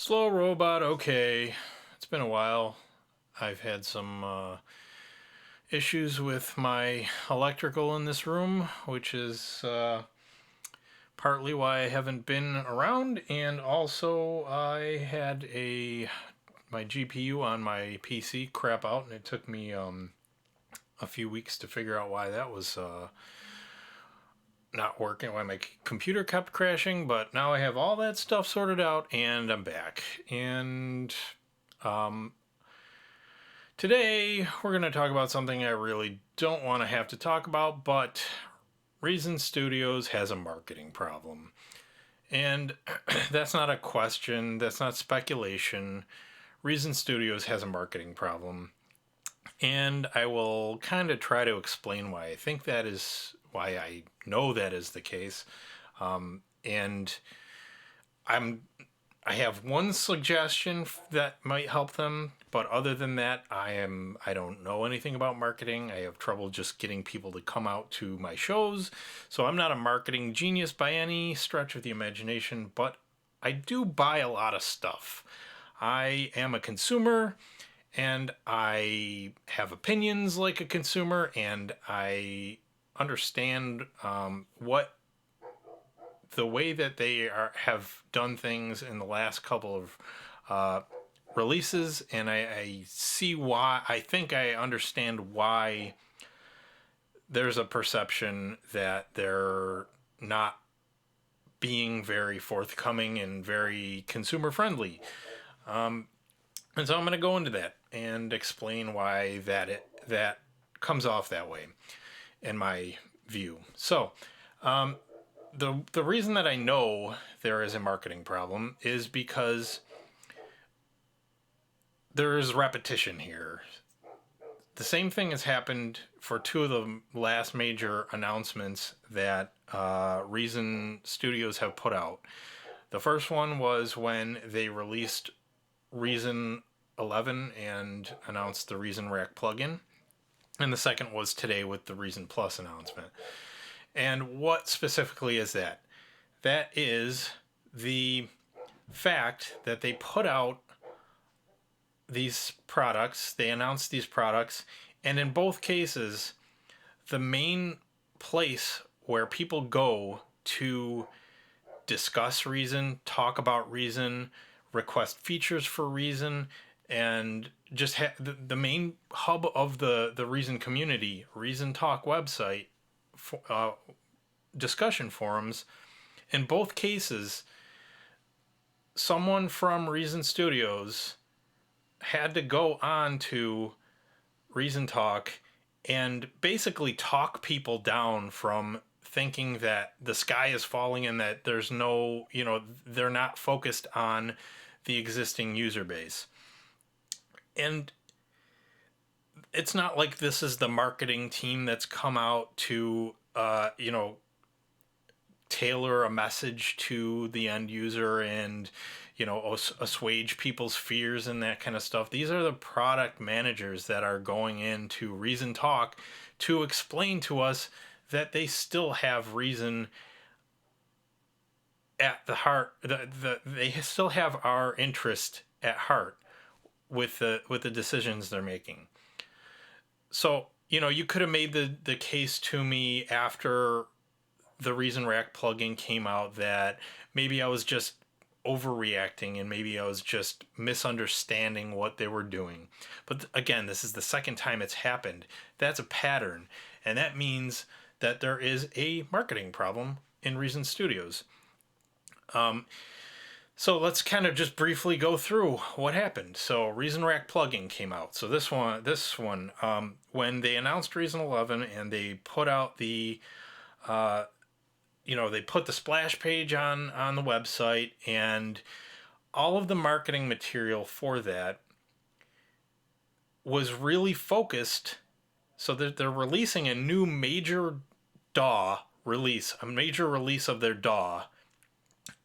Slow robot, okay. It's been a while. I've had some issues with my electrical in this room, which is partly why I haven't been around, and also I had my GPU on my PC crap out, and it took me a few weeks to figure out why that was not working, why my computer kept crashing. But now I have all that stuff sorted out, and I'm back. And um, Today, we're going to talk about something I really don't want to have to talk about, but Reason Studios has a marketing problem. And that's not a question, that's not speculation. Reason Studios has a marketing problem. And I will kind of try to explain why I think that is, why I know that is the case. And I'm I have one suggestion that might help them, but other than that, I don't know anything about marketing. I have trouble just getting people to come out to my shows. So I'm not a marketing genius by any stretch of the imagination, but I do buy a lot of stuff. I am a consumer and I have opinions like a consumer, and I understand what the way that have done things in the last couple of uh, releases, and I see why. I think I understand why there's a perception that they're not being very forthcoming and very consumer friendly. And so I'm going to go into that and explain why that comes off that way in my view. So the reason that I know there is a marketing problem is because there is repetition here. The same thing has happened for two of the last major announcements that Reason Studios have put out. The first one was when they released Reason 11 and announced the Reason Rack plugin. And the second was today with the Reason Plus announcement. And what specifically is that? That is the fact that they put out these products, they announced these products, and in both cases, the main place where people go to discuss Reason, talk about Reason, request features for Reason, and just the main hub of the Reason community, Reason Talk website, discussion forums. In both cases, someone from Reason Studios had to go on to Reason Talk and basically talk people down from thinking that the sky is falling and that there's no, they're not focused on the existing user base. And it's not like this is the marketing team that's come out to, tailor a message to the end user and assuage people's fears and that kind of stuff. These are the product managers that are going into Reason Talk to explain to us that they still have Reason at the heart. They still have our interest at heart with the decisions they're making. So you could have made the case to me after the Reason Rack plugin came out that maybe I was just overreacting and maybe I was just misunderstanding what they were doing. But again, this is the second time it's happened. That's a pattern, and that means that there is a marketing problem in Reason Studios. So let's kind of just briefly go through what happened. So Reason Rack plugin came out. So this one, when they announced Reason 11 and they put out the they put the splash page on the website, and all of the marketing material for that was really focused. So they're releasing a new major DAW release, a major release of their DAW,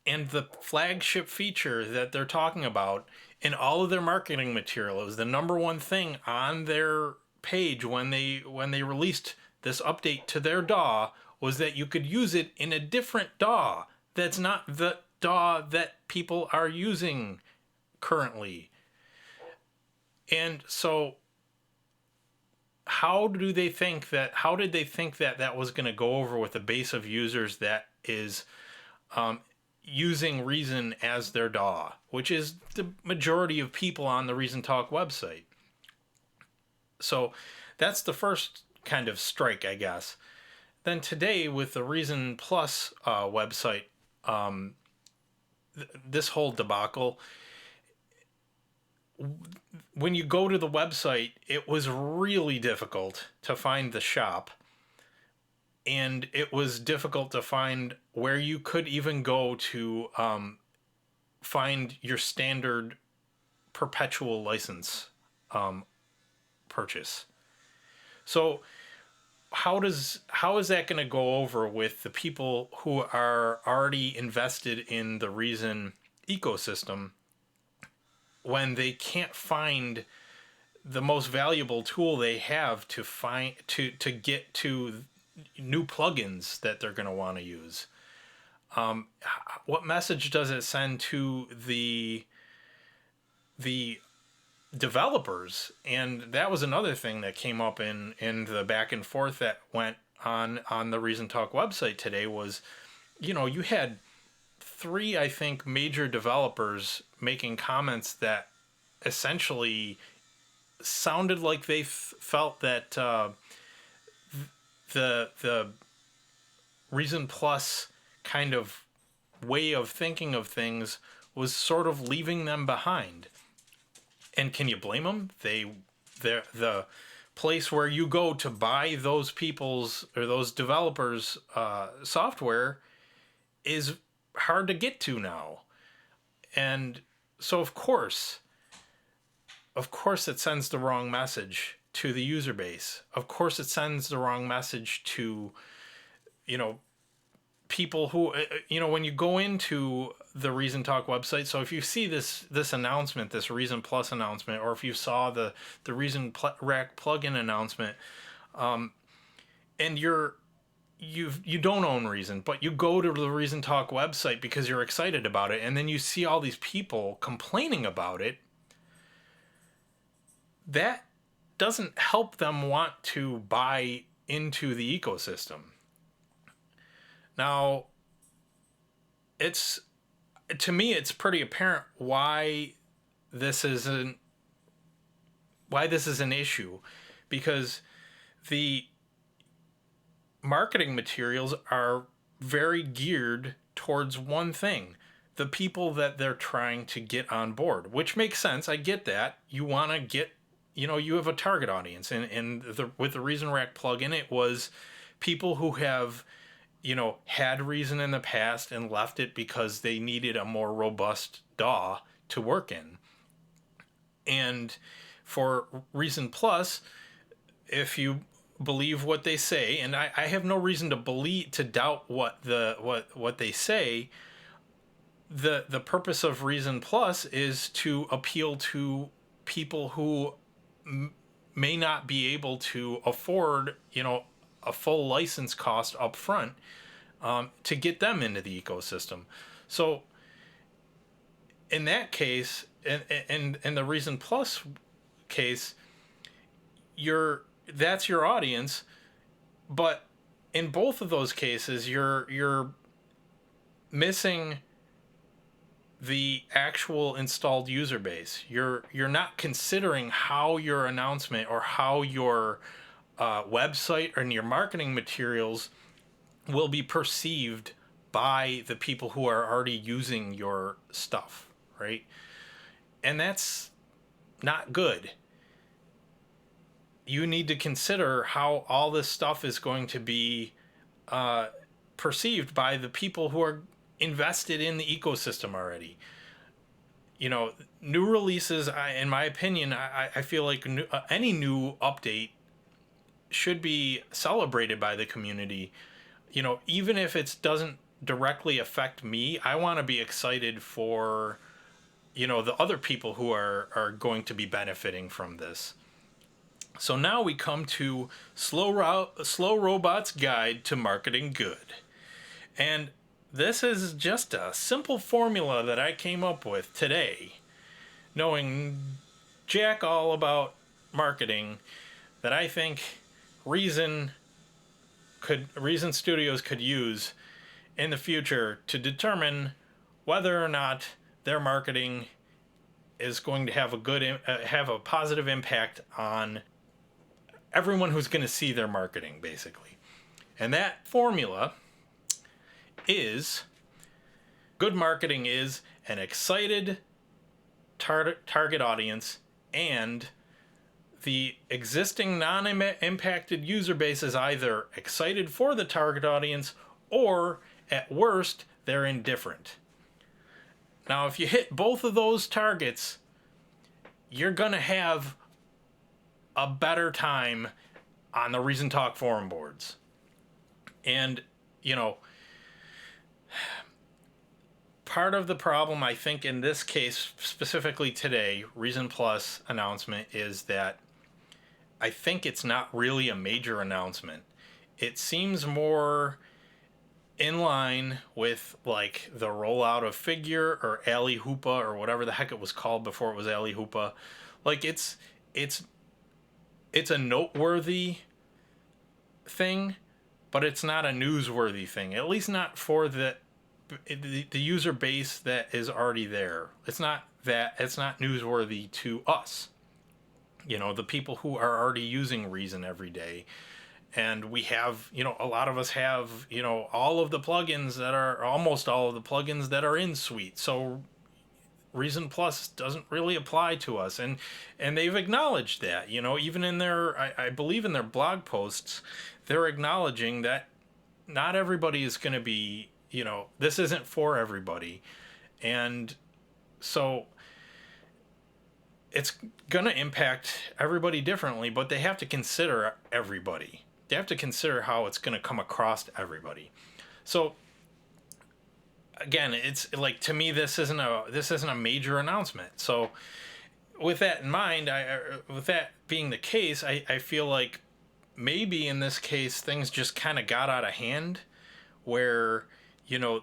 and the flagship feature that they're talking about in all of their marketing material, it was the number one thing on their page when they released this update to their DAW, was that you could use it in a different DAW that's not the DAW that people are using currently. And so how did they think that that was going to go over with a base of users that is using Reason as their DAW, which is the majority of people on the Reason Talk website? So that's the first kind of strike, I guess. Then today, with the Reason Plus website, this whole debacle, when you go to the website, it was really difficult to find the shop. And it was difficult to find where you could even go to find your standard perpetual license purchase. So how is that going to go over with the people who are already invested in the Reason ecosystem when they can't find the most valuable tool they have to find to get to new plugins that they're going to want to use? What message does it send to the developers? And that was another thing that came up in the back and forth that went on the Reason Talk website today was, you had 3, I think, major developers making comments that essentially sounded like they felt that the Reason Plus kind of way of thinking of things was sort of leaving them behind. And can you blame them? The place where you go to buy those people's or those developers' software is hard to get to now. And so of course it sends the wrong message to the user base. Of course it sends the wrong message to, people who, when you go into the Reason Talk website. So if you see this announcement, this Reason Plus announcement, or if you saw the Reason Rack plugin announcement, and you don't own Reason, but you go to the Reason Talk website because you're excited about it, and then you see all these people complaining about it, that doesn't help them want to buy into the ecosystem. Now, to me, it's pretty apparent why this is an issue, because the marketing materials are very geared towards one thing: the people that they're trying to get on board, which makes sense. I get that. You want to get, you have a target audience, and with the Reason Rack plugin, it was people who have, had Reason in the past and left it because they needed a more robust DAW to work in. And for Reason Plus, if you believe what they say, and I have no reason to doubt what they say, the purpose of Reason Plus is to appeal to people who may not be able to afford, a full license cost up front, to get them into the ecosystem. So in that case, in the Reason Plus case, that's your audience, but in both of those cases, you're missing the actual installed user base. You're not considering how your announcement or how your website and your marketing materials will be perceived by the people who are already using your stuff, right? And that's not good. You need to consider how all this stuff is going to be perceived by the people who are invested in the ecosystem already. New releases, in my opinion, I feel like any new update should be celebrated by the community. Even if it doesn't directly affect me, I want to be excited for, the other people who are going to be benefiting from this. So now we come to Slow Robot's Guide to Marketing Good. And this is just a simple formula that I came up with today. knowing jack all about marketing, that I think Reason Reason Studios could use in the future to determine whether or not their marketing is going to have have a positive impact on everyone who's going to see their marketing, basically. And that formula is good marketing is an excited target audience, and the existing non-impacted user base is either excited for the target audience or, at worst, they're indifferent. Now, if you hit both of those targets, you're going to have a better time on the Reason Talk forum boards. And, you know, part of the problem, I think, in this case, specifically today, Reason Plus announcement, is that I think it's not really a major announcement. It seems more in line with like the rollout of Figure or Ali Hoopa or whatever the heck it was called before it was Ali Hoopa. Like it's a noteworthy thing, but it's not a newsworthy thing. At least not for the user base that is already there. It's not newsworthy to us. You know, the people who are already using Reason every day. And we have, you know, a lot of us have, you know, almost all of the plugins that are in Suite. So Reason Plus doesn't really apply to us. And they've acknowledged that, you know, even in their, I believe in their blog posts, they're acknowledging that not everybody is going to be, you know, this isn't for everybody. And so it's going to impact everybody differently, but they have to consider everybody. They have to consider how it's going to come across to everybody. So again, it's like, to me, this isn't a major announcement. So with that in mind, with that being the case, I feel like maybe in this case things just kind of got out of hand, where, you know,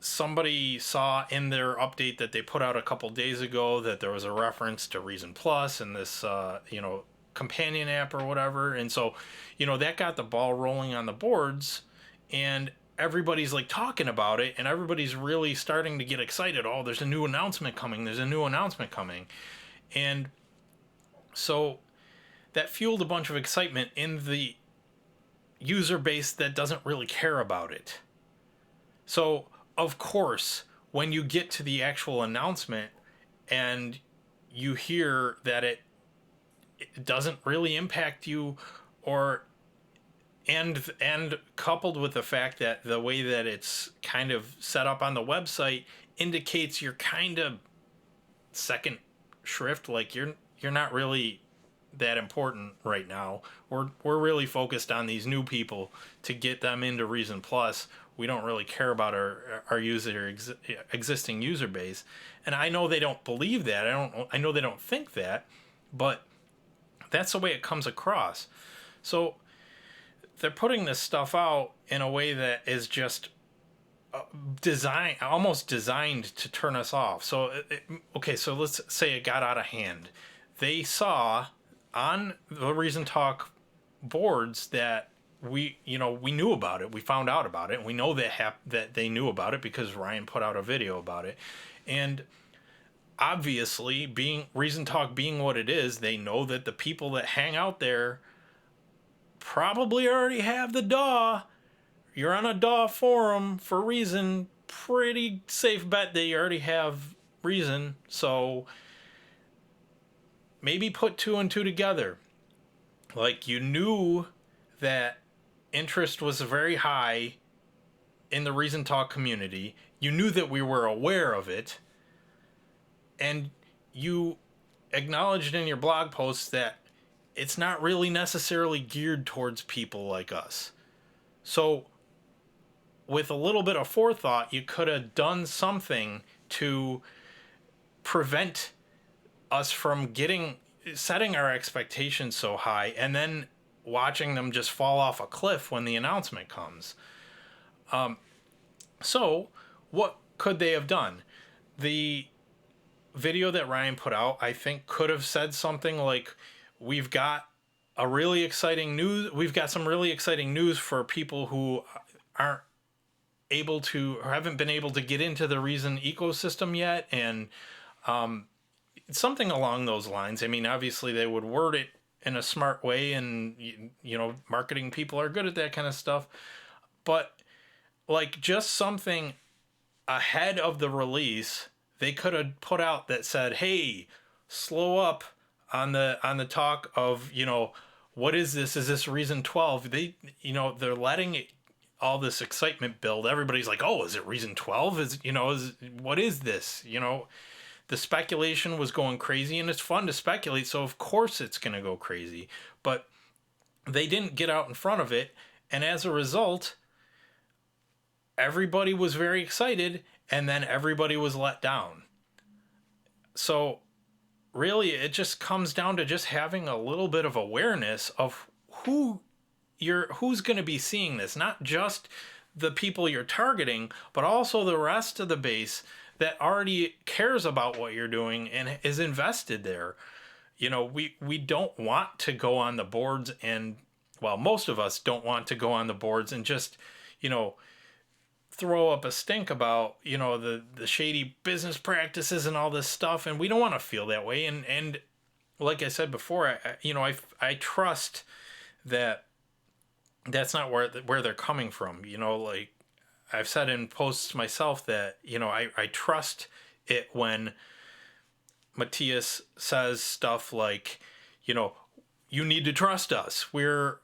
somebody saw in their update that they put out a couple days ago that there was a reference to Reason Plus and this, you know, companion app or whatever. And so, you know, that got the ball rolling on the boards, and everybody's like talking about it, and everybody's really starting to get excited. Oh, there's a new announcement coming. And so that fueled a bunch of excitement in the user base that doesn't really care about it. So, of course, when you get to the actual announcement and you hear that it doesn't really impact you, and coupled with the fact that the way that it's kind of set up on the website indicates you're kind of second shrift, like you're not really that important right now. We're really focused on these new people to get them into Reason Plus. We don't really care about our existing user base. And I know they don't believe that. I know they don't think that, but that's the way it comes across. So they're putting this stuff out in a way that is just almost designed to turn us off. So okay, so let's say it got out of hand. They saw on the Reason Talk boards that we knew about it. We found out about it, and we know that they knew about it because Ryan put out a video about it. And obviously, being Reason Talk being what it is, they know that the people that hang out there probably already have the DAW. You're on a DAW forum for Reason. Pretty safe bet that you already have Reason. So maybe put two and two together. Like, you knew that interest was very high in the Reason Talk community. You knew that we were aware of it. And you acknowledged in your blog posts that it's not really necessarily geared towards people like us. So with a little bit of forethought, you could have done something to prevent us from setting our expectations so high and then watching them just fall off a cliff when the announcement comes. So what could they have done? The video that Ryan put out, I think, could have said something like, we've got we've got some really exciting news for people who aren't able to, or haven't been able to get into the Reason ecosystem yet, and something along those lines. I mean, obviously they would word it in a smart way, and marketing people are good at that kind of stuff, but like, just something ahead of the release they could have put out that said, hey, slow up on the talk of, what is this? Is this Reason 12? They're letting all this excitement build. Everybody's like, oh, is it Reason 12? What is this? The speculation was going crazy, and it's fun to speculate, so of course it's going to go crazy. But they didn't get out in front of it, and as a result, everybody was very excited, and then everybody was let down. So really, it just comes down to just having a little bit of awareness of who's going to be seeing this, not just the people you're targeting, but also the rest of the base that already cares about what you're doing and is invested there. We don't want to go on the boards, and, well, most of us don't want to go on the boards and just, throw up a stink about, the shady business practices and all this stuff. And we don't want to feel that way. And like I said before, I trust that that's not where they're coming from. Like I've said in posts myself that, I trust it when Matthias says stuff like, you need to trust us. We're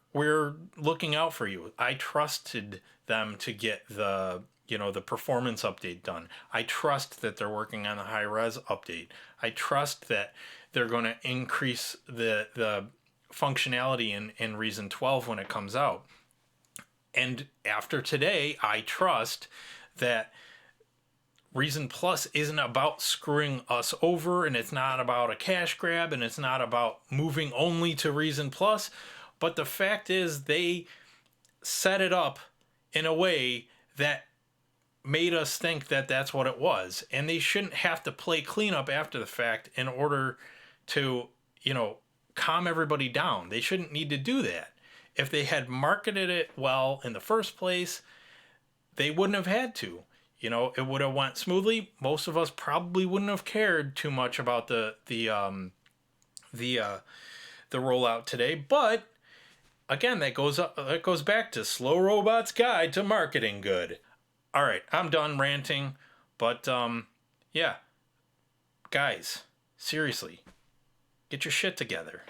looking out for you. I trusted them to get the performance update done. I trust that they're working on the high res update. I trust that they're going to increase the functionality in Reason 12 when it comes out. And after today, I trust that Reason Plus isn't about screwing us over, and it's not about a cash grab, and it's not about moving only to Reason Plus. But the fact is, they set it up in a way that made us think that that's what it was. And they shouldn't have to play cleanup after the fact in order to, calm everybody down. They shouldn't need to do that. If they had marketed it well in the first place, they wouldn't have had to. It would have went smoothly. Most of us probably wouldn't have cared too much about the rollout today. But again, that goes back to Slow Robot's Guide to Marketing Good. All right, I'm done ranting, but yeah, guys, seriously, get your shit together.